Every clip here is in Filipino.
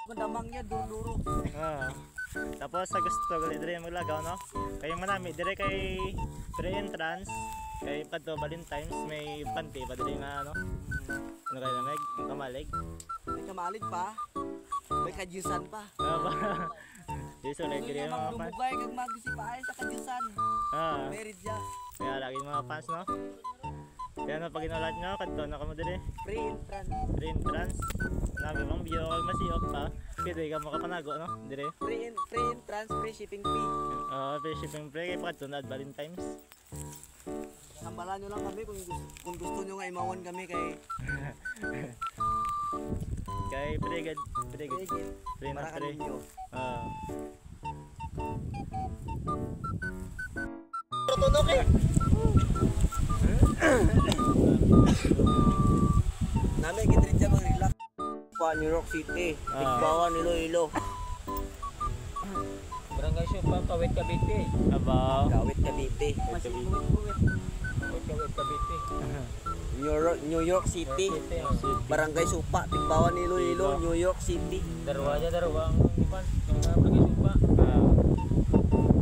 Kandamang niya, duro-duro. Tapos sa gusto gali dire maglagaw no. Kay manami dire kay pre-entrance kay padto Valentine's may panty pa dire nga ano. Ano kay lamig, kamalig. May kamalig pa. May kadyusan pa. Diso lagi dire mga fans. Dumugay kag magsipaay sa kadyusan. Merit ya. Kaya lagi mga fans no. Kaya no pag inulat nyo kadto na kamo dire. Pre-entrance. Nabi bang biyo kag masiok pa. Pwede ka makapanago no dire. Pre-entrance, free shipping fee. Free shipping free kay padto na Valentine's. Sambalan nyo lang kami kung gusto nyo nga imawan kami kay pre na para pre. kanyo. Tutunok eh. Nami kitrit siya mag-relax. New York City, Tigbawan, Iloilo. Barangay Supa, Kawit, Cavite. Abaw. Kawit, Cavite. Kawit, Cavite. New York City, Barangay Supa, Tigbawan, Iloilo, New York City. Darwang Ipan, Barangay Supa.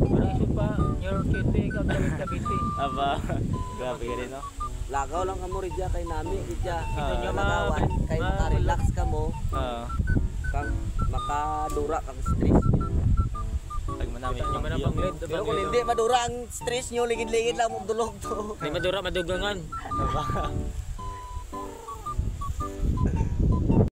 Barangay Supa, New York City, Kawit, Cavite. Abaw. Grabe ka rin no. Lagaw lang kamo ridya kay nami ridya. Ito nyo magawan kay maka-relax kamo. Kang makadura kang stress. Pag manami Ito nyo man ang panglit. Pero kung hindi madura ang stress nyo, ligid-ligid lang mo dulog to. Hindi madura, madugangan.